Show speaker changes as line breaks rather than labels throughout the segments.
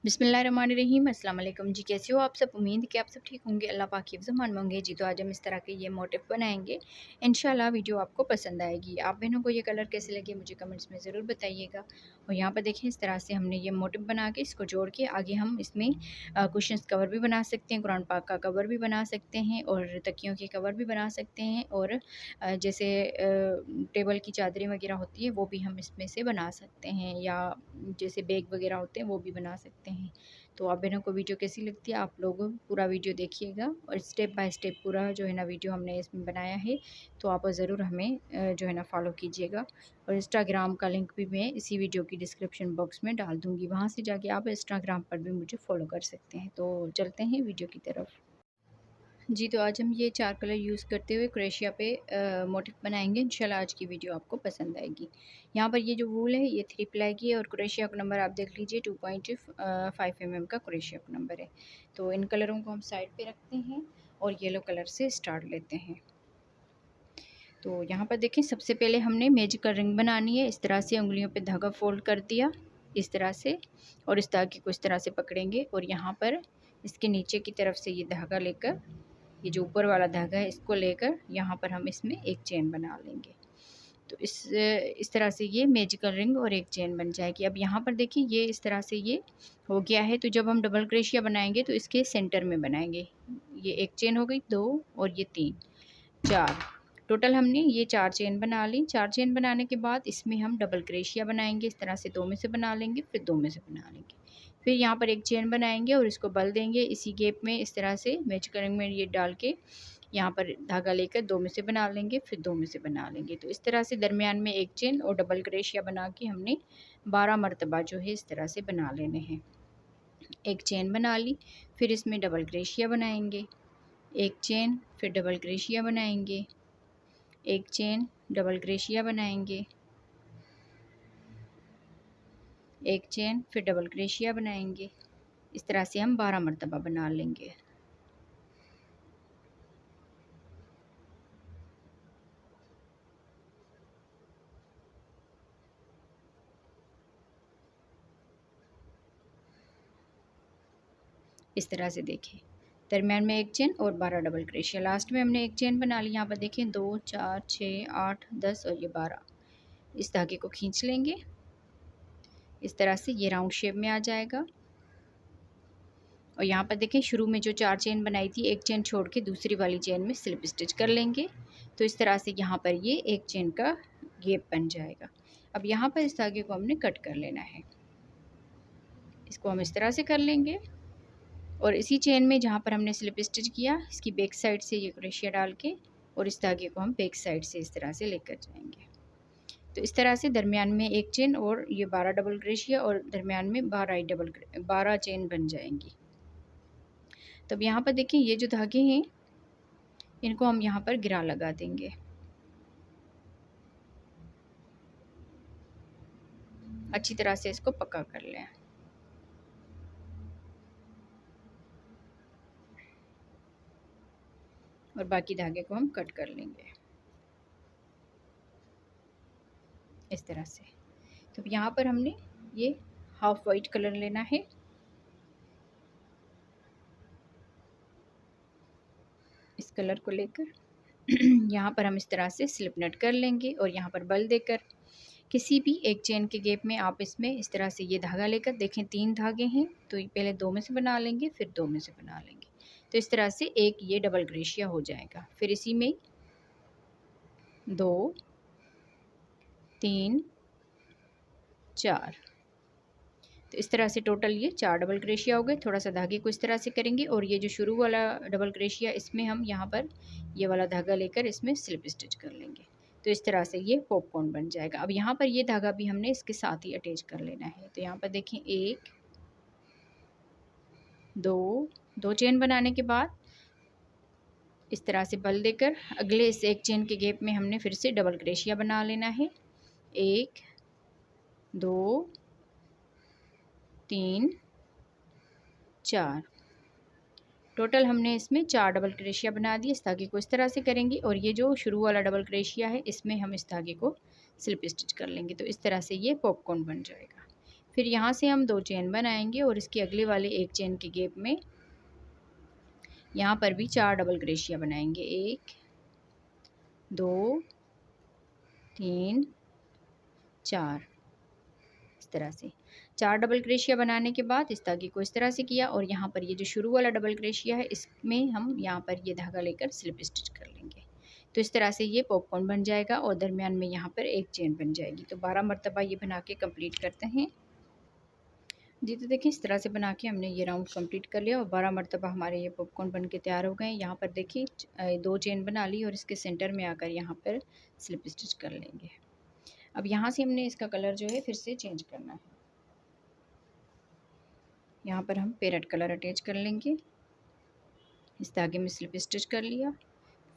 बिस्मिल्लाहिर्रहमानिर्रहीम। अस्सलाम वालेकुम जी। कैसे हो आप सब? उम्मीद कि आप सब ठीक होंगे, अल्लाह पाक की ज़मान में होंगे जी। तो आज हम इस तरह के ये मोटिव बनाएंगे, इंशाल्लाह वीडियो आपको पसंद आएगी। आप बहनों को ये कलर कैसे लगे मुझे कमेंट्स में ज़रूर बताइएगा। और यहाँ पर देखें, इस तरह से हमने ये मोटिव बना के इसको जोड़ के आगे हम इसमें कुशन्स कवर भी बना सकते हैं, कुरान पाक का कवर भी बना सकते हैं और तकियों के कवर भी बना सकते हैं। और जैसे टेबल की चादरें वगैरह होती है वो भी हम इसमें से बना सकते हैं, या जैसे बैग वगैरह होते हैं वो भी बना सकते हैं। तो आप बहनों को वीडियो कैसी लगती है, आप लोग पूरा वीडियो देखिएगा और स्टेप बाय स्टेप पूरा जो है ना वीडियो हमने इसमें बनाया है, तो आप ज़रूर हमें जो है ना फॉलो कीजिएगा। और इंस्टाग्राम का लिंक भी मैं इसी वीडियो की डिस्क्रिप्शन बॉक्स में डाल दूँगी, वहाँ से जाके आप इंस्टाग्राम पर भी मुझे फॉलो कर सकते हैं। तो चलते हैं वीडियो की तरफ। जी, तो आज हम ये 4 कलर यूज़ करते हुए क्रोशिया पे मोटिव बनाएंगे। इंशाल्लाह आज की वीडियो आपको पसंद आएगी। यहाँ पर ये जो वूल है ये 3 प्लाई की है और क्रोशिया का नंबर आप देख लीजिए 2.5 mm का क्रोशिया का नंबर है। तो इन कलरों को हम साइड पे रखते हैं और येलो कलर से स्टार्ट लेते हैं। तो यहाँ पर देखें, सबसे पहले हमने मैजिकल रिंग बनानी है। इस तरह से उंगलियों पे धागा फोल्ड कर दिया इस तरह से, और इस धागे को इस तरह से पकड़ेंगे और यहाँ पर इसके नीचे की तरफ से ये धागा लेकर, ये जो ऊपर वाला धागा है इसको लेकर यहाँ पर हम इसमें एक चेन बना लेंगे। तो इस तरह से ये मैजिकल रिंग और एक चेन बन जाएगी। अब यहाँ पर देखिए, ये इस तरह से ये हो गया है। तो जब हम डबल क्रोशिया बनाएंगे तो इसके सेंटर में बनाएंगे। ये एक चेन हो गई, 2 और ये 3, 4, टोटल हमने ये 4 चेन बना ली। 4 चेन बनाने के बाद इसमें हम डबल क्रोशिया बनाएंगे। इस तरह से 2 में से बना लेंगे, फिर 2 में से बना लेंगे, फिर यहाँ पर एक चेन बनाएंगे और इसको बल देंगे इसी गैप में। इस तरह से मैजिकल रिंग में ये डाल के यहाँ पर धागा लेकर 2 में से बना लेंगे, फिर 2 में से बना लेंगे। तो इस तरह से दरमियान में एक चेन और डबल क्रोशिया बना के हमने 12 मरतबा जो है इस तरह से बना लेने हैं। एक चेन बना ली, फिर इसमें डबल क्रोशिया बनाएंगे, एक चेन, फिर डबल क्रोशिया बनाएंगे, एक चेन, डबल क्रोशिया बनाएंगे, एक चेन, फिर डबल क्रोशिया बनाएंगे। इस तरह से हम 12 मरतबा बना लेंगे। इस तरह से देखें, दरमियान में एक चेन और 12 डबल क्रोशिया। लास्ट में हमने एक चेन बना ली। यहाँ पर देखें 2, 4, 6, 8, 10 और ये 12। इस धागे को खींच लेंगे इस तरह से, ये राउंड शेप में आ जाएगा। और यहाँ पर देखें, शुरू में जो 4 चेन बनाई थी, एक चेन छोड़ के दूसरी वाली चेन में स्लिप स्टिच कर लेंगे। तो इस तरह से यहाँ पर ये एक चेन का गैप बन जाएगा। अब यहाँ पर इस धागे को हमने कट कर लेना है। इसको हम इस तरह से कर लेंगे और इसी चेन में जहाँ पर हमने स्लिप स्टिच किया, इसकी बैक साइड से ये क्रोशिया डाल के और इस धागे को हम बैक साइड से इस तरह से लेकर जाएंगे। तो इस तरह से दरमियान में एक चेन और ये 12 डबल क्रोशिया और दरमियान में 12 चेन बन जाएंगी। तो अब यहाँ पर देखिए, ये जो धागे हैं इनको हम यहाँ पर गिरा लगा देंगे। अच्छी तरह से इसको पक्का कर लें। और बाकी धागे को हम कट कर लेंगे इस तरह से। तो यहाँ पर हमने ये हाफ वाइट कलर लेना है। इस कलर को लेकर यहाँ पर हम इस तरह से स्लिप नट कर लेंगे और यहाँ पर बल देकर किसी भी एक चेन के गैप में आप इसमें इस तरह से ये धागा लेकर, देखें 3 धागे हैं तो पहले 2 में से बना लेंगे, फिर 2 में से बना लेंगे। तो इस तरह से एक ये डबल क्रोशिया हो जाएगा। फिर इसी में 2, 3, 4, तो इस तरह से टोटल ये 4 डबल क्रोशिया हो गए। थोड़ा सा धागे को इस तरह से करेंगे और ये जो शुरू वाला डबल क्रोशिया, इसमें हम यहाँ पर ये वाला धागा लेकर इसमें स्लिप स्टिच कर लेंगे। तो इस तरह से ये पॉपकॉर्न बन जाएगा। अब यहाँ पर ये धागा भी हमने इसके साथ ही अटैच कर लेना है। तो यहाँ पर देखें, 1, 2 चेन बनाने के बाद इस तरह से बल देकर अगले इस एक चेन के गैप में हमने फिर से डबल क्रोशिया बना लेना है। 1, 2, 3, 4, टोटल हमने इसमें 4 डबल क्रोशिया बना दिए। इस धागे को इस तरह से करेंगे और ये जो शुरू वाला डबल क्रोशिया है इसमें हम इस धागे को स्लिप स्टिच कर लेंगे। तो इस तरह से ये पॉपकॉर्न बन जाएगा। फिर यहाँ से हम 2 चेन बनाएंगे और इसके अगले वाले एक चेन के गैप में यहाँ पर भी 4 डबल क्रोशिया बनाएंगे। 1 2 3 4, इस तरह से 4 डबल क्रोशिया बनाने के बाद इस धागे को इस तरह से किया और यहाँ पर ये जो शुरू वाला डबल क्रोशिया है इसमें हम यहाँ पर ये धागा लेकर स्लिप स्टिच कर लेंगे। तो इस तरह से ये पॉपकॉर्न बन जाएगा और दरमियान में यहाँ पर एक चेन बन जाएगी। तो 12 मरतबा ये बना के कंप्लीट करते हैं जी। तो देखिए इस तरह से बना के हमने ये राउंड कंप्लीट कर लिया और 12 मरतबा हमारे ये पॉपकॉर्न बन के तैयार हो गए। यहाँ पर देखिए 2 चेन बना ली और इसके सेंटर में आकर यहाँ पर स्लिप स्टिच कर लेंगे। अब यहाँ से हमने इसका कलर जो है फिर से चेंज करना है। यहाँ पर हम पैरेट कलर अटैच कर लेंगे। इस धागे में स्लिप स्टिच कर लिया।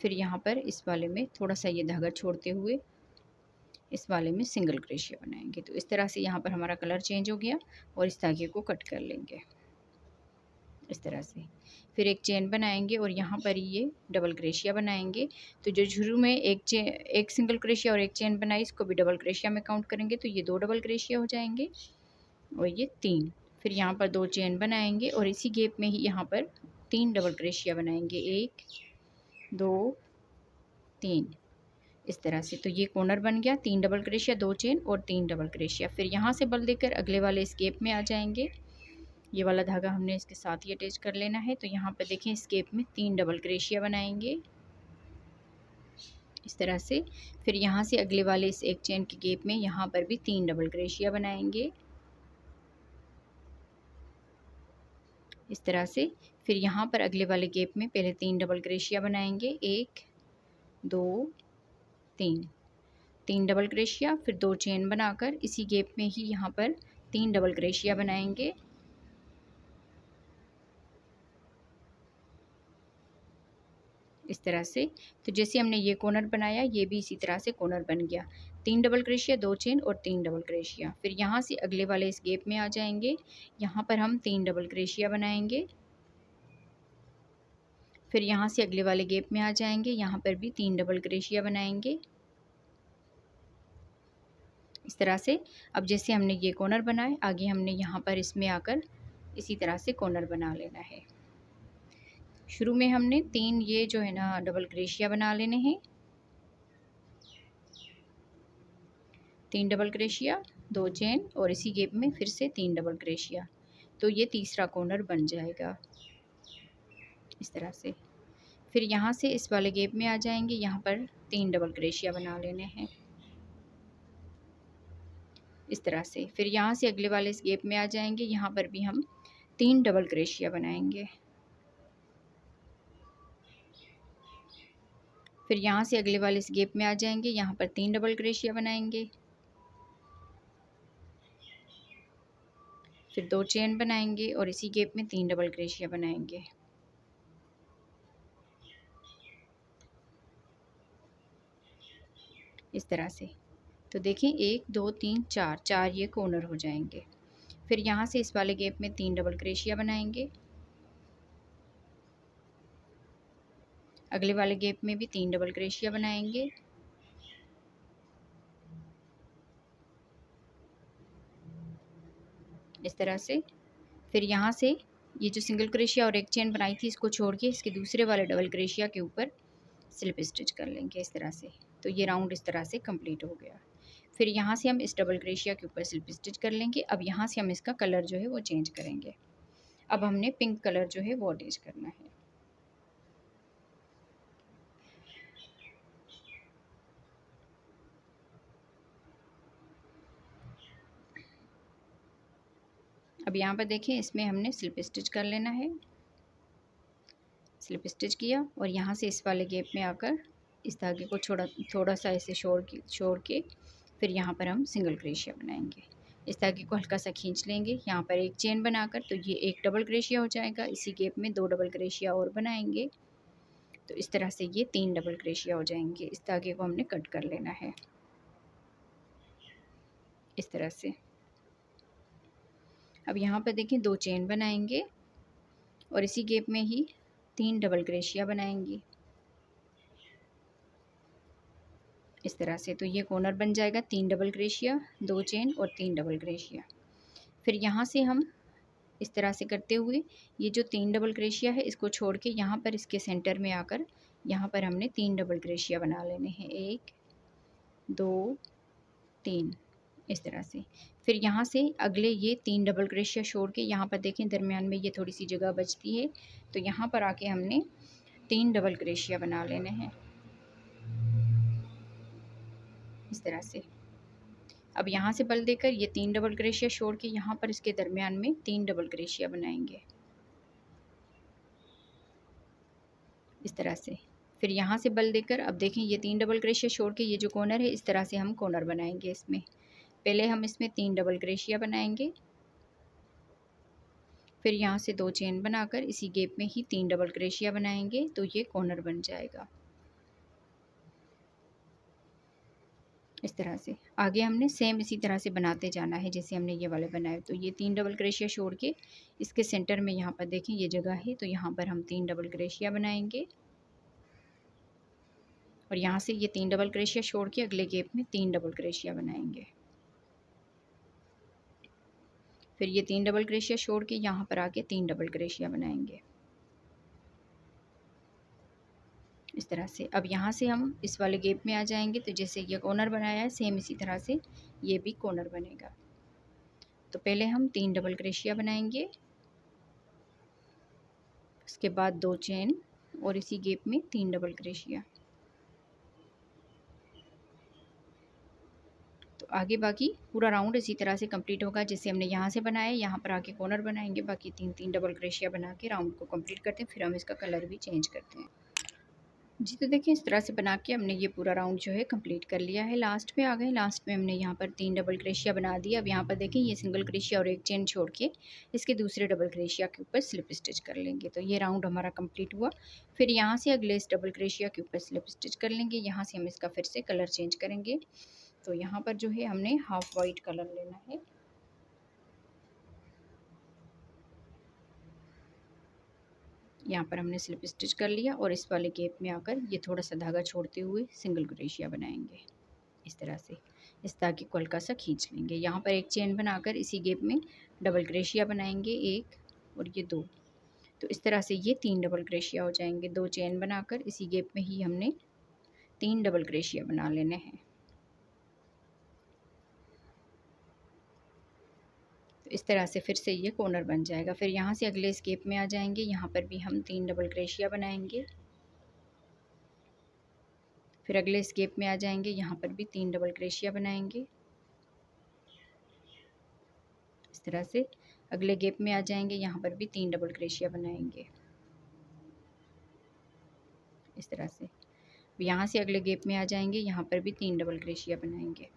फिर यहाँ पर इस वाले में थोड़ा सा ये धागा छोड़ते हुए इस वाले में सिंगल क्रोशिया बनाएंगे। तो इस तरह से यहाँ पर हमारा कलर चेंज हो गया और इस धागे को कट कर लेंगे इस तरह से। फिर एक चेन बनाएंगे और यहाँ पर ये डबल क्रोशिया बनाएंगे। तो जो शुरू में एक सिंगल क्रोशिया और एक चेन बनाई इसको भी डबल क्रोशिया में काउंट करेंगे। तो ये 2 डबल क्रोशिया हो जाएंगे और ये 3। फिर यहाँ पर 2 चेन बनाएंगे और इसी गैप में ही यहाँ पर 3 डबल क्रोशिया बनाएंगे। 1 2 3, इस तरह से। तो ये कॉर्नर बन गया। 3 डबल क्रोशिया, 2 चेन और 3 डबल क्रोशिया। फिर यहाँ से बल देकर अगले वाले इस गैप में आ जाएंगे। ये वाला धागा हमने इसके साथ ही अटैच कर लेना है। तो यहाँ पर देखें इस गैप में 3 डबल क्रोशिया बनाएंगे इस तरह से। फिर यहाँ से अगले वाले इस एक चेन के गैप में यहाँ पर भी 3 डबल क्रोशिया बनाएंगे इस तरह से। फिर यहाँ पर अगले वाले गैप में पहले 3 डबल क्रोशिया बनाएंगे। 1 2 3 डबल क्रोशिया। फिर 2 चेन बनाकर इसी गैप में ही यहाँ पर 3 डबल क्रोशिया बनाएंगे इस तरह से। तो जैसे हमने ये कॉर्नर बनाया ये भी इसी तरह से कॉर्नर बन गया। 3 डबल क्रोशिया, 2 चेन और 3 डबल क्रोशिया। फिर यहाँ से अगले वाले इस गैप में आ जाएंगे। यहाँ पर हम 3 डबल क्रोशिया बनाएंगे। फिर यहाँ से अगले वाले गैप में आ जाएंगे। यहाँ पर भी 3 डबल क्रोशिया बनाएंगे इस तरह से। अब जैसे हमने ये कॉर्नर बनाए आगे हमने यहाँ पर इसमें आकर इसी तरह से कॉर्नर बना लेना है। शुरू में हमने 3 ये जो है ना डबल क्रोशिया बना लेने हैं। 3 डबल क्रोशिया, 2 चेन और इसी गैप में फिर से 3 डबल क्रोशिया। तो ये तीसरा कॉर्नर बन जाएगा इस तरह से। फिर यहाँ से इस वाले गैप में आ जाएंगे। यहाँ पर 3 डबल क्रोशिया बना लेने हैं इस तरह से। फिर यहाँ से अगले वाले इस गैप में आ जाएंगे। यहाँ पर भी हम 3 डबल क्रोशिया बनाएंगे। फिर यहाँ से अगले वाले इस गैप में आ जाएंगे। यहाँ पर 3 डबल क्रोशिया बनाएंगे। फिर 2 चेन बनाएंगे और इसी गैप में 3 डबल क्रोशिया बनाएंगे इस तरह से। तो देखें 1 2 3 4 ये कॉर्नर हो जाएंगे। फिर यहाँ से इस वाले गैप में 3 डबल क्रोशिया बनाएंगे। अगले वाले गैप में भी 3 डबल क्रोशिया बनाएंगे इस तरह से। फिर यहाँ से ये जो सिंगल क्रोशिया और एक चेन बनाई थी इसको छोड़ के इसके दूसरे वाले डबल क्रोशिया के ऊपर स्लिप स्टिच कर लेंगे इस तरह से। तो ये राउंड इस तरह से कंप्लीट हो गया। फिर यहाँ से हम इस डबल क्रोशिया के ऊपर स्लिप स्टिच कर लेंगे। अब यहाँ से हम इसका कलर जो है वो चेंज करेंगे। अब हमने पिंक कलर जो है वो अटैच करना है। अब यहाँ पर देखें इसमें हमने स्लिप स्टिच कर लेना है। स्लिप स्टिच किया और यहाँ से इस वाले गैप में आकर इस धागे को थोड़ा सा ऐसे छोड़ के फिर यहाँ पर हम सिंगल क्रोशिया बनाएंगे। इस धागे को हल्का सा खींच लेंगे। यहाँ पर एक चेन बनाकर तो ये एक डबल क्रोशिया हो जाएगा। इसी गैप में 2 डबल क्रोशिया और बनाएंगे। तो इस तरह से ये 3 डबल क्रोशिया हो जाएंगे। इस धागे को हमने कट कर लेना है इस तरह से। अब यहाँ पर देखें 2 चेन बनाएंगे और इसी गैप में ही 3 डबल क्रोशिया बनाएंगे इस तरह से। तो ये कॉर्नर बन जाएगा। 3 डबल क्रोशिया, 2 चेन और 3 डबल क्रोशिया। फिर यहाँ से हम इस तरह से करते हुए ये जो 3 डबल क्रोशिया है इसको छोड़ के यहाँ पर इसके सेंटर में आकर यहाँ पर हमने 3 डबल क्रोशिया बना लेने हैं। 1 2 3 इस तरह से। फिर यहाँ से अगले ये 3 डबल क्रोशिया छोड़ के यहाँ पर देखें दरमियान में ये थोड़ी सी जगह बचती है, तो यहाँ पर आके हमने 3 डबल क्रोशिया बना लेने हैं इस तरह से। अब यहाँ से बल देकर ये 3 डबल क्रोशिया छोड़ के यहाँ पर इसके दरमियान में 3 डबल क्रोशिया बनाएंगे इस तरह से। फिर यहाँ से बल देकर अब देखें ये 3 डबल क्रोशिया छोड़ के ये जो कॉर्नर है इस तरह से हम कॉर्नर बनाएंगे इसमें। पहले हम इसमें 3 डबल क्रोशिया बनाएंगे, फिर यहाँ से 2 चेन बनाकर इसी गैप में ही 3 डबल क्रोशिया बनाएंगे, तो ये कॉर्नर बन जाएगा इस तरह से। आगे हमने सेम इसी तरह से बनाते जाना है जैसे हमने ये वाले बनाए। तो ये 3 डबल क्रोशिया छोड़ के इसके सेंटर में यहाँ पर देखें ये जगह है, तो यहाँ पर हम 3 डबल क्रोशिया बनाएंगे और यहाँ से ये 3 डबल क्रोशिया छोड़ के अगले गैप में 3 डबल क्रोशिया बनाएंगे। फिर ये 3 डबल क्रोशिया छोड़ के यहाँ पर आके 3 डबल क्रोशिया बनाएंगे इस तरह से। अब यहाँ से हम इस वाले गैप में आ जाएंगे, तो जैसे ये कॉर्नर बनाया है सेम इसी तरह से ये भी कॉर्नर बनेगा। तो पहले हम 3 डबल क्रोशिया बनाएंगे, उसके बाद 2 चेन और इसी गैप में 3 डबल क्रोशिया। तो आगे बाकी पूरा राउंड इसी तरह से कंप्लीट होगा जैसे हमने यहाँ से बनाया है। यहाँ पर आके कॉर्नर बनाएंगे, बाकी 3 डबल क्रोशिया बना के राउंड को कंप्लीट करते हैं। फिर हम इसका कलर भी चेंज करते हैं जी। तो देखिए इस तरह से बना के हमने ये पूरा राउंड जो है कंप्लीट कर लिया है। लास्ट में आ गए, लास्ट में हमने यहाँ पर 3 डबल क्रोशिया बना दिया। अब यहाँ पर देखें ये सिंगल क्रोशिया और एक चेन छोड़ के इसके दूसरे डबल क्रोशिया के ऊपर स्लिप स्टिच कर लेंगे, तो ये राउंड हमारा कंप्लीट हुआ। फिर यहाँ से अगले इस डबल क्रोशिया के ऊपर स्लिप स्टिच कर लेंगे। यहाँ से हम इसका फिर से कलर चेंज करेंगे। तो यहाँ पर जो है हमने हाफ वाइट कलर लेना है। यहाँ पर हमने स्लिप स्टिच कर लिया और इस वाले गैप में आकर ये थोड़ा सा धागा छोड़ते हुए सिंगल क्रोशिया बनाएंगे इस तरह से। इस धागे को हल्का सा खींच लेंगे। यहाँ पर एक चेन बनाकर इसी गैप में डबल क्रोशिया बनाएंगे, 1 और ये 2। तो इस तरह से ये 3 डबल क्रोशिया हो जाएंगे। 2 चेन बनाकर इसी गैप में ही हमने 3 डबल क्रोशिया बना लेने हैं। तो इस तरह से फिर से ये कॉर्नर बन जाएगा। फिर यहाँ से अगले स्केप में आ जाएंगे, यहाँ पर भी हम 3 डबल क्रोशिया बनाएंगे। फिर अगले स्केप में आ जाएंगे, यहाँ पर भी 3 डबल क्रोशिया बनाएंगे इस तरह से। अगले गैप में आ जाएंगे, यहाँ पर भी 3 डबल क्रोशिया बनाएंगे इस तरह से। यहाँ से अगले गैप में आ जाएंगे, यहाँ पर भी 3 डबल क्रोशिया बनाएंगे।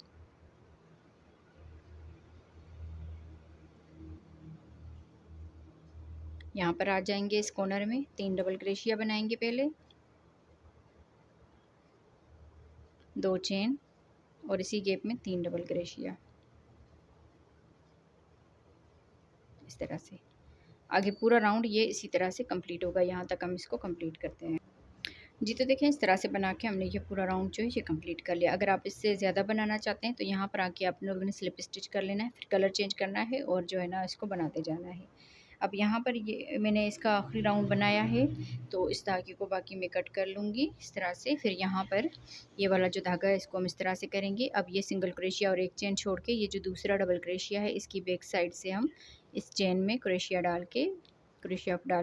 यहाँ पर आ जाएंगे, इस कॉर्नर में 3 डबल क्रोशिया बनाएंगे, पहले 2 चेन और इसी गैप में 3 डबल क्रोशिया इस तरह से। आगे पूरा राउंड ये इसी तरह से कंप्लीट होगा। यहाँ तक हम इसको कंप्लीट करते हैं जी। तो देखें इस तरह से बना के हमने ये पूरा राउंड जो है ये कंप्लीट कर लिया। अगर आप इससे ज़्यादा बनाना चाहते हैं तो यहाँ पर आके आप लोगों ने स्लिप स्टिच कर लेना है, फिर कलर चेंज करना है और जो है ना इसको बनाते जाना है। अब यहाँ पर ये मैंने इसका आखिरी राउंड बनाया है, तो इस धागे को बाकी मैं कट कर लूँगी इस तरह से। फिर यहाँ पर ये वाला जो धागा है इसको हम इस तरह से करेंगे। अब ये सिंगल क्रोशिया और एक चेन छोड़ के ये जो दूसरा डबल क्रोशिया है इसकी बैक साइड से हम इस चेन में क्रोशिया डाल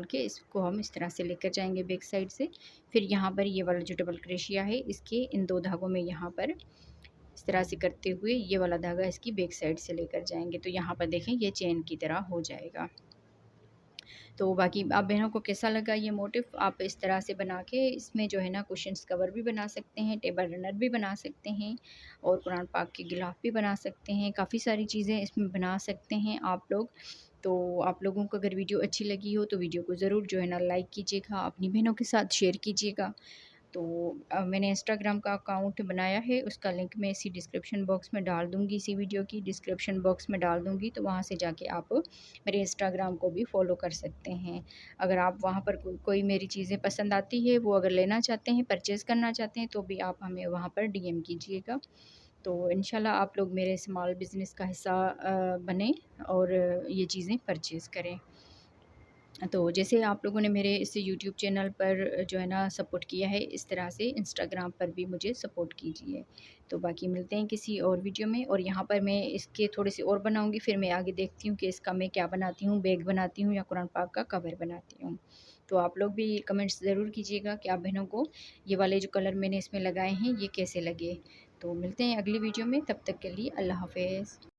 के इसको हम इस तरह से लेकर जाएंगे बैक साइड से। फिर यहाँ पर ये वाला जो डबल क्रोशिया है इसके इन 2 धागों में यहाँ पर इस तरह से करते हुए ये वाला धागा इसकी बैक साइड से लेकर जाएंगे, तो यहाँ पर देखें ये चेन की तरह हो जाएगा। तो बाकी आप बहनों को कैसा लगा ये मोटिव, आप इस तरह से बना के इसमें जो है ना कुशन्स कवर भी बना सकते हैं, टेबल रनर भी बना सकते हैं और कुरान पाक के गिलाफ भी बना सकते हैं। काफ़ी सारी चीज़ें इसमें बना सकते हैं आप लोग। तो आप लोगों को अगर वीडियो अच्छी लगी हो तो वीडियो को ज़रूर जो है ना लाइक कीजिएगा, अपनी बहनों के साथ शेयर कीजिएगा। तो मैंने इंस्टाग्राम का अकाउंट बनाया है, उसका लिंक मैं इसी डिस्क्रिप्शन बॉक्स में डाल दूँगी, इसी वीडियो की डिस्क्रिप्शन बॉक्स में डाल दूँगी। तो वहाँ से जाके आप मेरे इंस्टाग्राम को भी फॉलो कर सकते हैं। अगर आप वहाँ पर कोई मेरी चीज़ें पसंद आती है, वो अगर लेना चाहते हैं, परचेज़ करना चाहते हैं, तो भी आप हमें वहाँ पर डीएम कीजिएगा। तो इंशाल्लाह आप लोग मेरे स्मॉल बिज़नेस का हिस्सा बनें और ये चीज़ें परचेज़ करें। तो जैसे आप लोगों ने मेरे इस यूट्यूब चैनल पर जो है ना सपोर्ट किया है, इस तरह से इंस्टाग्राम पर भी मुझे सपोर्ट कीजिए। तो बाकी मिलते हैं किसी और वीडियो में, और यहाँ पर मैं इसके थोड़े से और बनाऊँगी, फिर मैं आगे देखती हूँ कि इसका मैं क्या बनाती हूँ, बैग बनाती हूँ या कुरान पाक का कवर बनाती हूँ। तो आप लोग भी कमेंट्स ज़रूर कीजिएगा कि आप बहनों को ये वाले जो कलर मैंने इसमें लगाए हैं ये कैसे लगे। तो मिलते हैं अगली वीडियो में, तब तक के लिए अल्लाह हाफ़िज़।